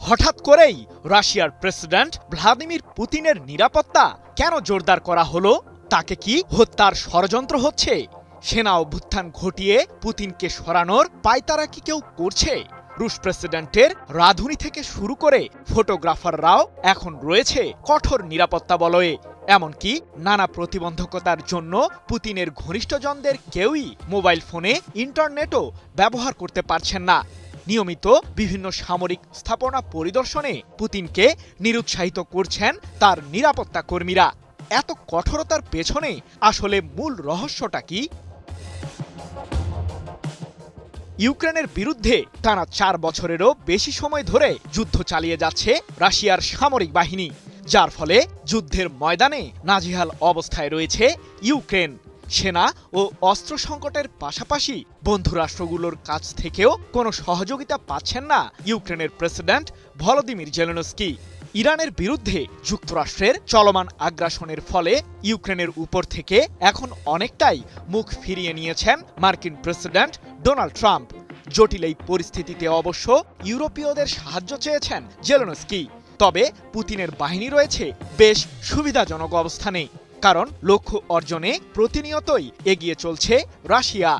হঠাৎ করেই রাশিয়ার প্রেসিডেন্ট ভ্লাদিমির পুতিনের নিরাপত্তা কেন জোরদার করা হলো? তাকে কি হত্যার ষড়যন্ত্র হচ্ছে? সেনা অভ্যুত্থান ঘটিয়ে পুতিনকে সরানোর পায়তারা কি কেউ করছে? রুশ প্রেসিডেন্টের রাঁধুনি থেকে শুরু করে ফটোগ্রাফাররাও এখন রয়েছে কঠোর নিরাপত্তা বলয়ে। এমনকি নানা প্রতিবন্ধকতার জন্য পুতিনের ঘনিষ্ঠজনদের কেউই মোবাইল ফোনে ইন্টারনেটও ব্যবহার করতে পারছেন না। নিয়মিত বিভিন্ন সামরিক স্থাপনা পরিদর্শনে পুতিনকে নিরুৎসাহিত করছেন তার নিরাপত্তা কর্মীরা। এত কঠোরতার পেছনে আসলে মূল রহস্যটা কি? ইউক্রেনের বিরুদ্ধে টানা 4 বছরেরও বেশি সময় ধরে যুদ্ধ চালিয়ে যাচ্ছে রাশিয়ার সামরিক বাহিনী, যার ফলে যুদ্ধের ময়দানে নাজেহাল অবস্থায় রয়েছে ইউক্রেন। সেনা ও অস্ত্র সংকটের পাশাপাশি বন্ধুরাষ্ট্রগুলোর কাছ থেকেও কোনো সহযোগিতা পাচ্ছেন না ইউক্রেনের প্রেসিডেন্ট ভলোদিমির জেলেনস্কি। ইরানের বিরুদ্ধে যুক্তরাষ্ট্রের চলমান আগ্রাসনের ফলে ইউক্রেনের উপর থেকে এখন অনেকটাই মুখ ফিরিয়ে নিয়েছেন মার্কিন প্রেসিডেন্ট ডোনাল্ড ট্রাম্প। জটিল এই পরিস্থিতিতে অবশ্য ইউরোপীয়দের সাহায্য চেয়েছেন জেলেনস্কি। তবে পুতিনের বাহিনী রয়েছে বেশ সুবিধাজনক অবস্থানে, কারণ লক্ষ্য অর্জনে প্রতিনিয়তই এগিয়ে চলছে রাশিয়া।